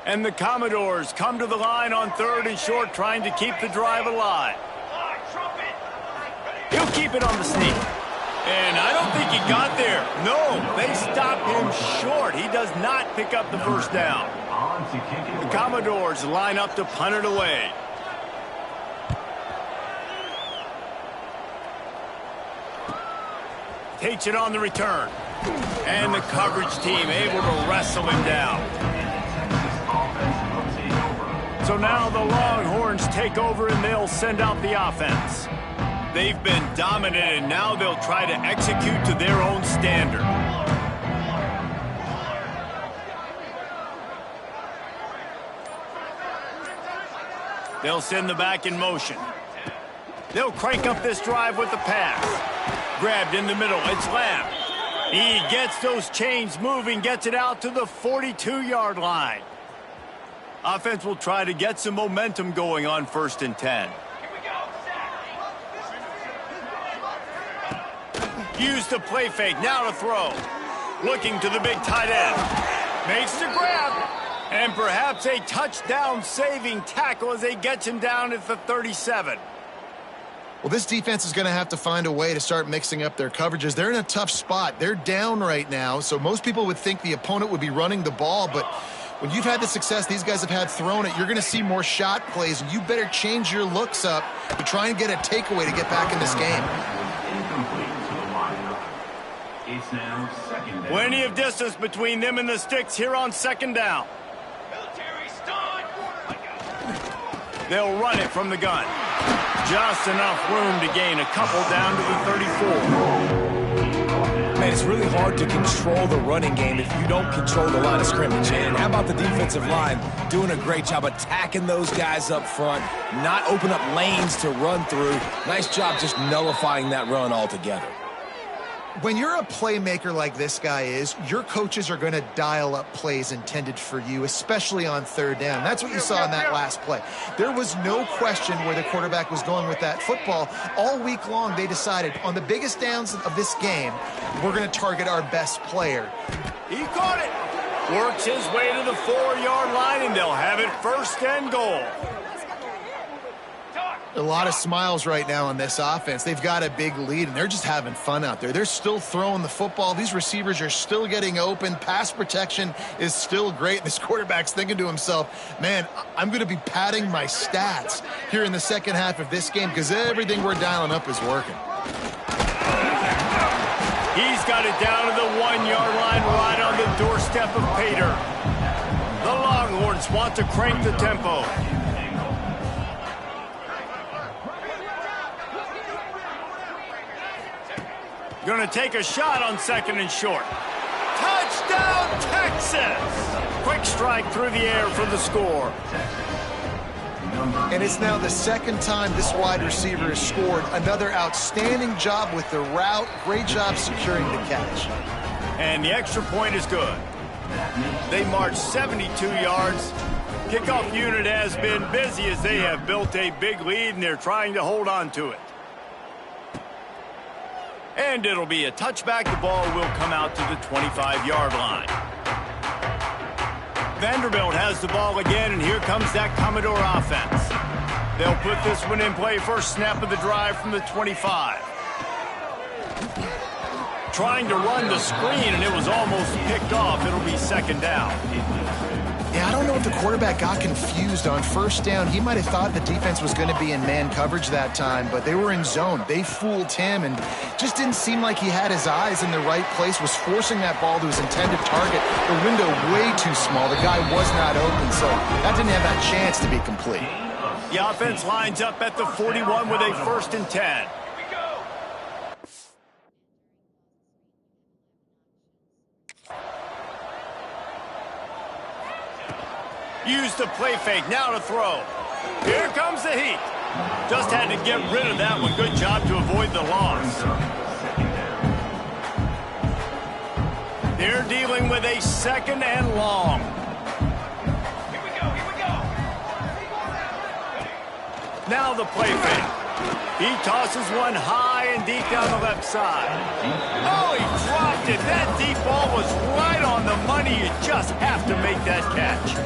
And the Commodores come to the line on 3rd and short, trying to keep the drive alive. He'll keep it on the sneak. And I don't think he got there. No, they stop him short. He does not pick up the first down. The Commodores line up to punt it away. Takes it on the return. And the coverage team able to wrestle him down. So now the Longhorns take over and they'll send out the offense. They've been dominant, and now they'll try to execute to their own standard. They'll send the back in motion. They'll crank up this drive with the pass. Grabbed in the middle. It's Lamb. He gets those chains moving, gets it out to the 42-yard line. Offense will try to get some momentum going on 1st and 10. Use the play fake, now to throw. Looking to the big tight end. Makes the grab. And perhaps a touchdown-saving tackle as they get him down at the 37. Well, this defense is going to have to find a way to start mixing up their coverages. They're in a tough spot. They're down right now, so most people would think the opponent would be running the ball, but when you've had the success these guys have had throwing it, you're going to see more shot plays, and you better change your looks up to try and get a takeaway to get back in this game. It's now 2nd down. Plenty of distance between them and the sticks here on 2nd down. They'll run it from the gun. Just enough room to gain a couple down to the 34. Man, it's really hard to control the running game if you don't control the line of scrimmage. And how about the defensive line doing a great job attacking those guys up front, not open up lanes to run through. Nice job just nullifying that run altogether. When you're a playmaker like this guy is, your coaches are going to dial up plays intended for you, especially on 3rd down. That's what you saw in that last play. There was no question where the quarterback was going with that football. All week long, they decided on the biggest downs of this game, we're going to target our best player. He caught it. Works his way to the 4-yard line, and they'll have it 1st and goal. A lot of smiles right now on this offense. They've got a big lead, and they're just having fun out there. They're still throwing the football. These receivers are still getting open. Pass protection is still great. This quarterback's thinking to himself, man, I'm going to be padding my stats here in the second half of this game because everything we're dialing up is working. He's got it down to the 1-yard line right on the doorstep of Pater. The Longhorns want to crank the tempo. Going to take a shot on 2nd and short. Touchdown, Texas! Quick strike through the air for the score. And it's now the 2nd time this wide receiver has scored. Another outstanding job with the route. Great job securing the catch. And the extra point is good. They march 72 yards. Kickoff unit has been busy as they have built a big lead, and they're trying to hold on to it. And it'll be a touchback. The ball will come out to the 25-yard line. Vanderbilt has the ball again, and here comes that Commodore offense. They'll put this one in play. First snap of the drive from the 25. Trying to run the screen, and it was almost picked off. It'll be 2nd down. Yeah, I don't know if the quarterback got confused on 1st down. He might have thought the defense was going to be in man coverage that time, but they were in zone. They fooled him and just didn't seem like he had his eyes in the right place, was forcing that ball to his intended target. The window way too small. The guy was not open, so that didn't have that chance to be complete. The offense lines up at the 41 with a 1st and 10. Use the play fake, now to throw. Here comes the heat. Just had to get rid of that one. Good job to avoid the loss. They're dealing with a 2nd and long. Here we go. Now the play fake. He tosses one high and deep down the left side. Oh, he dropped it. That deep ball was right on the money. You just have to make that catch.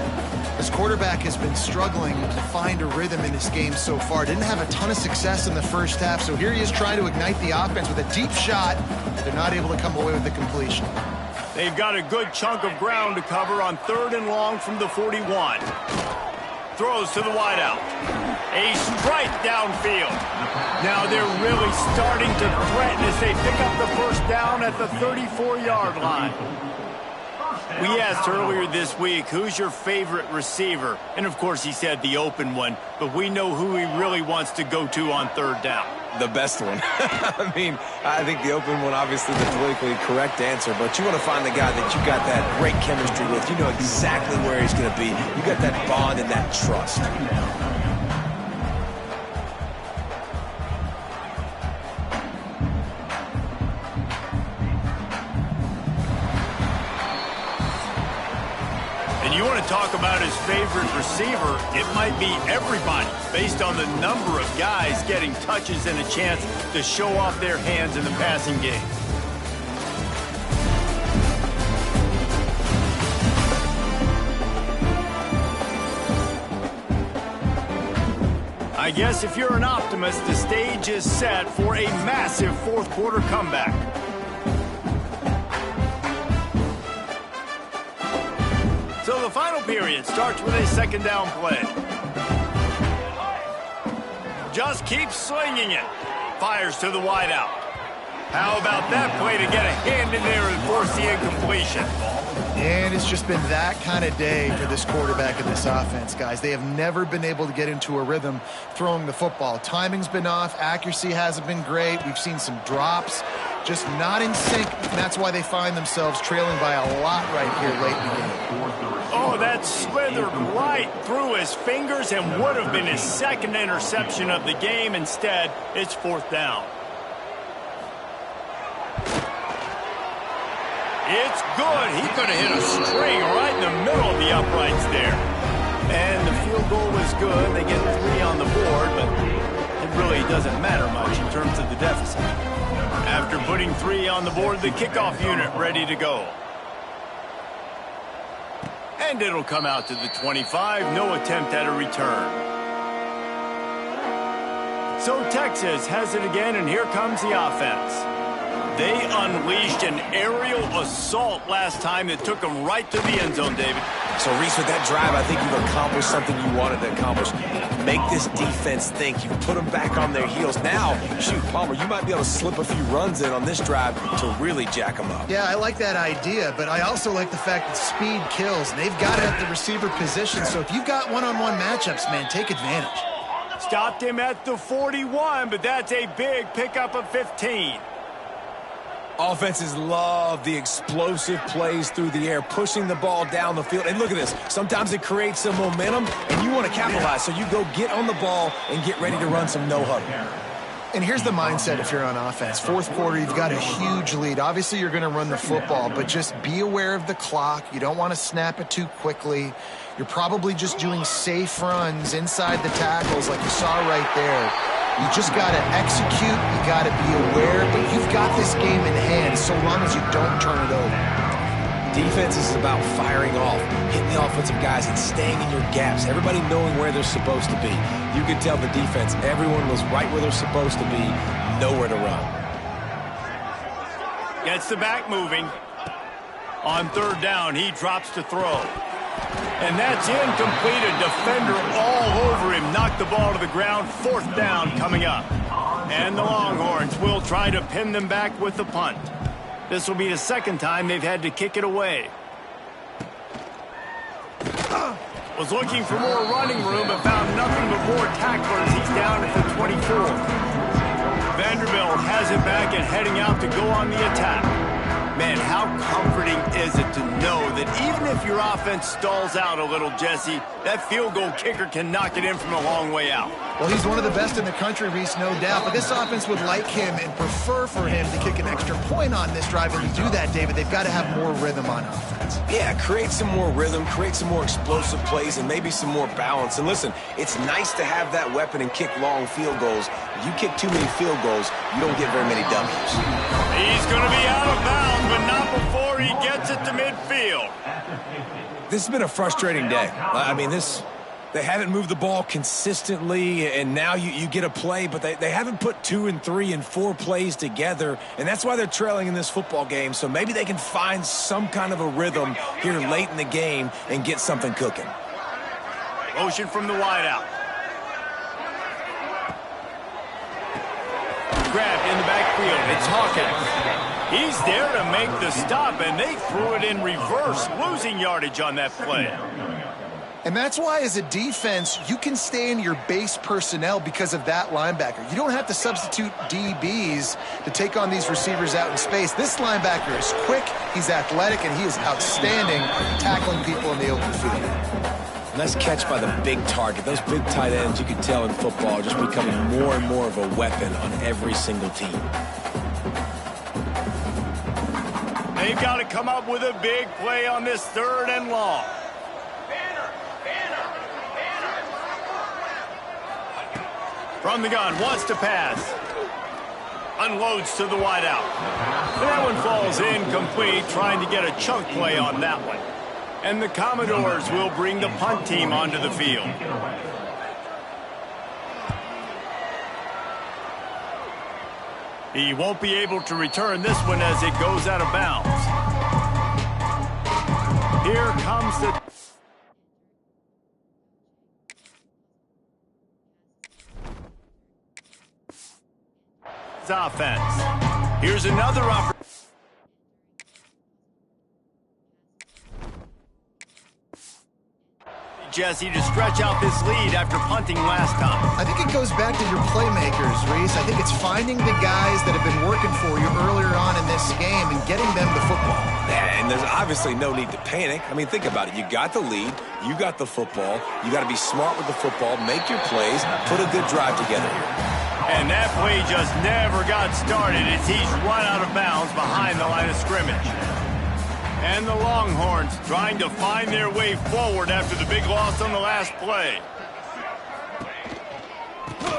This quarterback has been struggling to find a rhythm in this game so far. Didn't have a ton of success in the first half, so here he is trying to ignite the offense with a deep shot. They're not able to come away with the completion. They've got a good chunk of ground to cover on 3rd and long from the 41. Throws to the wideout. A strike downfield. Now they're really starting to threaten as they pick up the first down at the 34-yard line. We asked earlier this week, who's your favorite receiver? And, of course, he said the open one, but we know who he really wants to go to on 3rd down. The best one. I mean, I think the open one, obviously the politically correct answer, but you want to find the guy that you got that great chemistry with. You know exactly where he's going to be. You got that bond and that trust. And you want to talk about his favorite receiver, it might be everybody, based on the number of guys getting touches and a chance to show off their hands in the passing game. I guess if you're an optimist, the stage is set for a massive 4th quarter comeback. So the final period starts with a 2nd down play. Just keeps slinging it. Fires to the wideout. How about that play to get a hand in there and force the incompletion? And it's just been that kind of day for this quarterback and this offense, guys. They have never been able to get into a rhythm throwing the football. Timing's been off. Accuracy hasn't been great. We've seen some drops. Just not in sync. And that's why they find themselves trailing by a lot right here late in the game. Oh, that slithered right through his fingers and would have been his 2nd interception of the game. Instead, it's 4th down. It's good. He could have hit a string right in the middle of the uprights there. And the field goal was good. They get 3 on the board, but it really doesn't matter much in terms of the deficit. After putting 3 on the board, the kickoff unit ready to go. And it'll come out to the 25. No attempt at a return. So Texas has it again, and here comes the offense. They unleashed an aerial assault last time that took them right to the end zone, David. So, Reese, with that drive, I think you've accomplished something you wanted to accomplish. Make this defense think. You've put them back on their heels. Now, shoot, Palmer, you might be able to slip a few runs in on this drive to really jack them up. Yeah, I like that idea, but I also like the fact that speed kills. And they've got it at the receiver position, so if you've got one-on-one matchups, man, take advantage. Stopped him at the 41, but that's a big pickup of 15. Offenses love the explosive plays through the air, pushing the ball down the field. And look at this. Sometimes it creates some momentum, and you want to capitalize. So you go get on the ball and get ready to run some no-huddle. And here's the mindset if you're on offense. 4th quarter, you've got a huge lead. Obviously, you're going to run the football, but just be aware of the clock. You don't want to snap it too quickly. You're probably just doing safe runs inside the tackles like you saw right there. You just got to execute. You got to be aware, but you've got this game in hand so long as you don't turn it over. Defense is about firing off, hitting the offensive guys, and staying in your gaps. Everybody knowing where they're supposed to be. You can tell the defense, everyone was right where they're supposed to be, nowhere to run. Gets the back moving. On 3rd down, he drops to throw. And that's incomplete. A defender all over him. Knocked the ball to the ground. 4th down coming up. And the Longhorns will try to pin them back with the punt. This will be the 2nd time they've had to kick it away. Was looking for more running room, but found nothing but more tacklers. He's down at the 24. Vanderbilt has it back and heading out to go on the attack. Man, how comforting is it to know that even if your offense stalls out a little, Jesse, that field goal kicker can knock it in from a long way out. Well, he's one of the best in the country, Reese, no doubt. But this offense would like him and prefer for him to kick an extra point on this drive. And to do that, David, they've got to have more rhythm on offense. Yeah, create some more rhythm, create some more explosive plays, and maybe some more balance. And listen, it's nice to have that weapon and kick long field goals. If you kick too many field goals, you don't get very many W's. He's going to be out of bounds, but not before before he gets it to midfield. This has been a frustrating day. I mean, they haven't moved the ball consistently, and now you get a play, but they haven't put 2 and 3 and 4 plays together, and that's why they're trailing in this football game. So maybe they can find some kind of a rhythm here late in the game and get something cooking. Motion from the wideout. Grabbed in the backfield. It's Hawkins. He's there to make the stop, and they threw it in reverse, losing yardage on that play. And that's why, as a defense, you can stay in your base personnel because of that linebacker. You don't have to substitute DBs to take on these receivers out in space. This linebacker is quick, he's athletic, and he is outstanding tackling people in the open field. Nice catch by the big target. Those big tight ends, you can tell in football, are just becoming more and more of a weapon on every single team. They've got to come up with a big play on this 3rd and long. From the gun, wants to pass. Unloads to the wideout. That one falls incomplete, trying to get a chunk play on that one. And the Commodores will bring the punt team onto the field. He won't be able to return this one as it goes out of bounds. Here comes the... offense. Here's another opportunity. Jesse, to stretch out this lead after punting last time. I think it goes back to your playmakers, Reese. I think it's finding the guys that have been working for you earlier on in this game and getting them the football. And there's obviously no need to panic. I mean, think about it. You got the lead. You got the football. You got to be smart with the football. Make your plays. Put a good drive together here. And that play just never got started as he's run out of bounds behind the line of scrimmage. And the Longhorns trying to find their way forward after the big loss on the last play.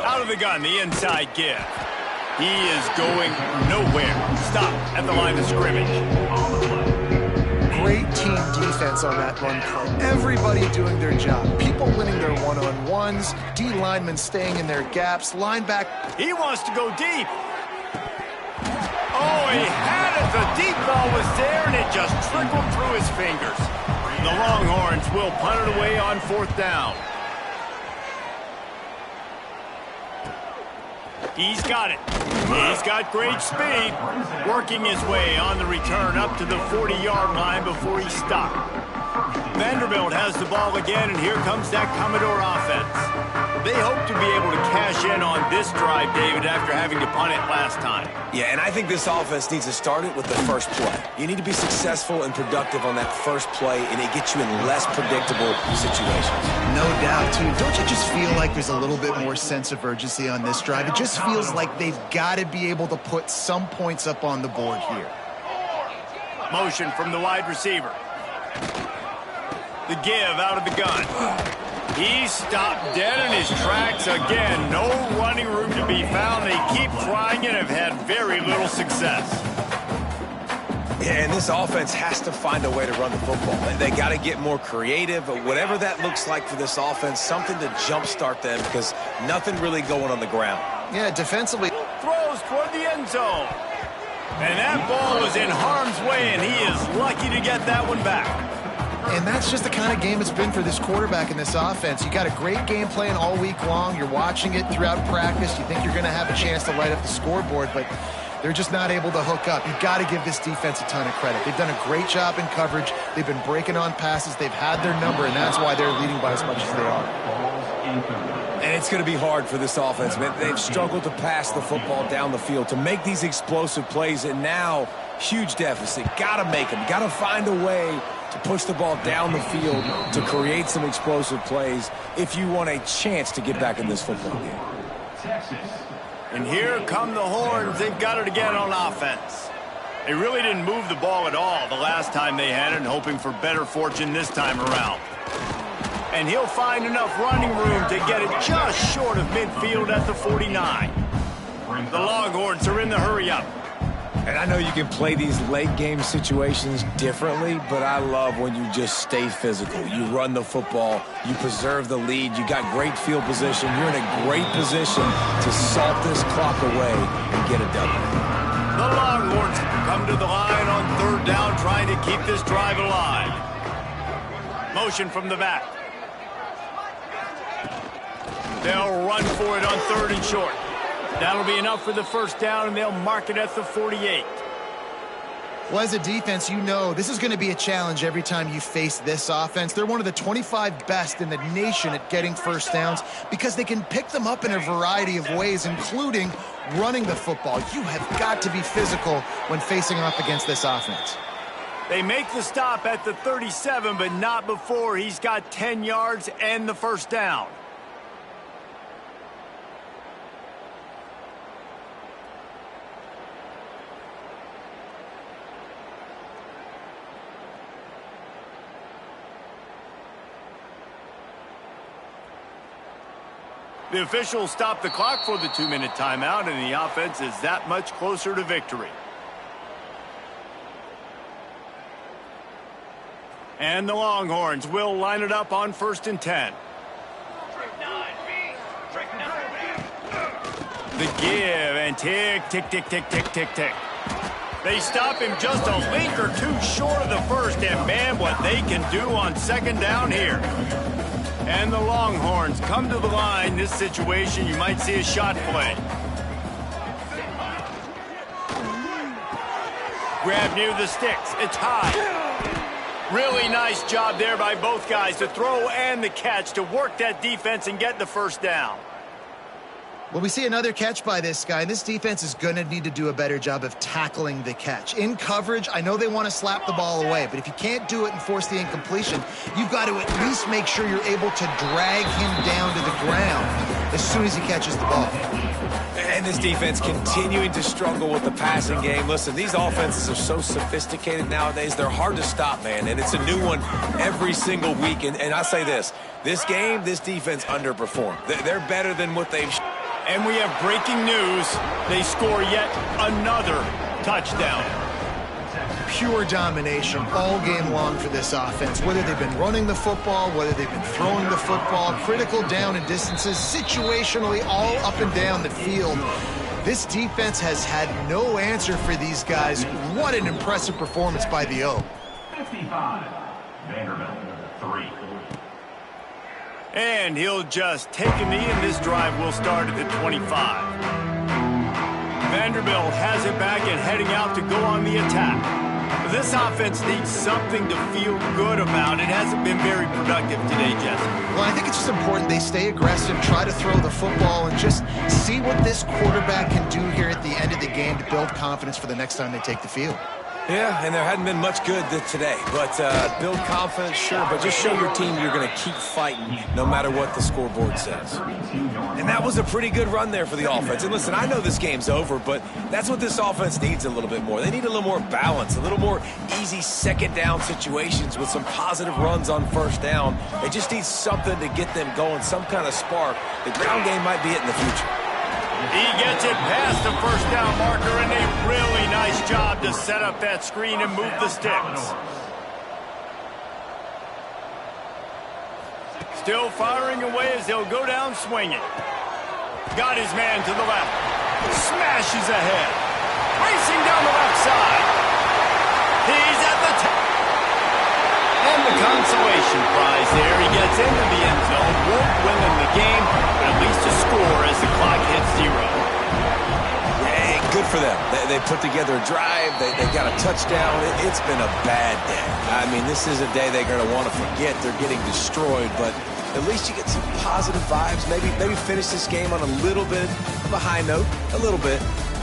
Out of the gun, the inside give. He is going nowhere. Stop at the line of scrimmage. Great team defense on that run play. Everybody doing their job. People winning their one-on-ones. D linemen staying in their gaps. Linebacker. He wants to go deep. Oh, he had it. The deep ball was there, and it just trickled through his fingers. The Longhorns will punt it away on 4th down. He's got it. He's got great speed. Working his way on the return up to the 40-yard line before he stopped. Vanderbilt has the ball again, and here comes that Commodore offense. They hope to be able to cash in on this drive, David, after having to punt it last time. Yeah, and I think this offense needs to start it with the first play. You need to be successful and productive on that first play, and it gets you in less predictable situations. No doubt, too. Don't you just feel like there's a little bit more sense of urgency on this drive? It just feels like they've got to be able to put some points up on the board here. Motion from the wide receiver. The give out of the gun. He's stopped dead in his tracks again. No running room to be found. They keep trying and have had very little success. Yeah, and this offense has to find a way to run the football. They got to get more creative, but whatever that looks like for this offense, something to jumpstart them because nothing really going on the ground. Yeah, defensively. Throws toward the end zone. And that ball was in harm's way, and he is lucky to get that one back. And that's just the kind of game it's been for this quarterback in this offense. You got a great game plan all week long. You're watching it throughout practice. You think you're going to have a chance to light up the scoreboard, but they're just not able to hook up. You've got to give this defense a ton of credit. They've done a great job in coverage. They've been breaking on passes. They've had their number, and that's why they're leading by as much as they are. And it's going to be hard for this offense, man. They've struggled to pass the football down the field, to make these explosive plays, and now huge deficit. Got to make them. Got to find a way to push the ball down the field to create some explosive plays if you want a chance to get back in this football game. And here come the Horns. They've got it again on offense. They really didn't move the ball at all the last time they had it, and hoping for better fortune this time around. And he'll find enough running room to get it just short of midfield at the 49. The Longhorns are in the hurry-up. And I know you can play these late-game situations differently, but I love when you just stay physical. You run the football, you preserve the lead, you got great field position. You're in a great position to salt this clock away and get a W. The Longhorns come to the line on 3rd down, trying to keep this drive alive. Motion from the back. They'll run for it on 3rd and short. That'll be enough for the 1st down, and they'll mark it at the 48. Well, as a defense, you know this is going to be a challenge every time you face this offense. They're one of the 25 best in the nation at getting 1st downs because they can pick them up in a variety of ways, including running the football. You have got to be physical when facing off against this offense. They make the stop at the 37, but not before he's got 10 yards and the 1st down. The officials stop the clock for the 2-minute timeout, and the offense is that much closer to victory. And the Longhorns will line it up on 1st and 10. The give and tick, tick, tick, tick, tick, tick, tick. They stop him just a link or two short of the 1st, and man, what they can do on 2nd down here. And the Longhorns come to the line. This situation, you might see a shot play. Grab near the sticks. It's high. Really nice job there by both guys, the throw and the catch, to work that defense and get the 1st down. Well, we see another catch by this guy, and this defense is going to need to do a better job of tackling the catch. In coverage, I know they want to slap the ball away, but if you can't do it and force the incompletion, you've got to at least make sure you're able to drag him down to the ground as soon as he catches the ball. And this defense continuing to struggle with the passing game. Listen, these offenses are so sophisticated nowadays. They're hard to stop, man, and it's a new one every single week. And I say this game, this defense underperformed. They're better than what they've shown. And we have breaking news. They score yet another touchdown. Pure domination all game long for this offense. Whether they've been running the football, whether they've been throwing the football, critical down and distances, situationally all up and down the field. This defense has had no answer for these guys. What an impressive performance by the O. 55, Vanderbilt, 3. And he'll just take a knee, and this drive will start at the 25. Vanderbilt has it back and heading out to go on the attack. This offense needs something to feel good about. It hasn't been very productive today, Jesse. Well, I think it's just important they stay aggressive, try to throw the football, and just see what this quarterback can do here at the end of the game to build confidence for the next time they take the field. Yeah, and there hadn't been much good today. But build confidence, sure, but just show your team you're going to keep fighting no matter what the scoreboard says. And that was a pretty good run there for the offense. And listen, I know this game's over, but that's what this offense needs a little bit more. They need a little more balance, a little more easy 2nd down situations with some positive runs on 1st down. They just need something to get them going, some kind of spark. The ground game might be it in the future. He gets it past the 1st down marker, and a really nice job to set up that screen and move the sticks. Still firing away as they'll go down swinging. Got his man to the left. Smashes ahead. Racing down the left side. He's at the top. And the consolation prize there. He gets into the end zone. Won't win them the game, but at least a score as the clock hits 0. Hey, good for them. They put together a drive. They got a touchdown. It's been a bad day. I mean, this is a day they're going to want to forget. They're getting destroyed, but at least you get some positive vibes. Maybe finish this game on a little bit of a high note, a little bit.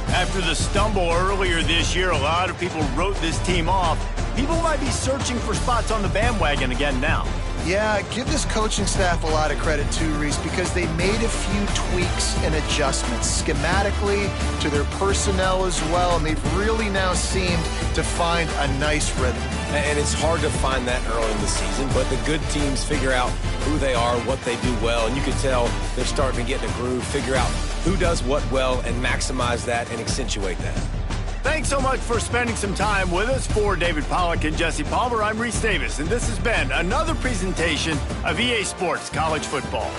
After the stumble earlier this year, a lot of people wrote this team off. People might be searching for spots on the bandwagon again now. Yeah, give this coaching staff a lot of credit too, Reese, because they made a few tweaks and adjustments schematically to their personnel as well, and they've really now seemed to find a nice rhythm. And it's hard to find that early in the season, but the good teams figure out who they are, what they do well, and you can tell they're starting to get in a groove, figure out who does what well, and maximize that and accentuate that. Thanks so much for spending some time with us. For David Pollack and Jesse Palmer, I'm Reese Davis, and this has been another presentation of EA Sports College Football.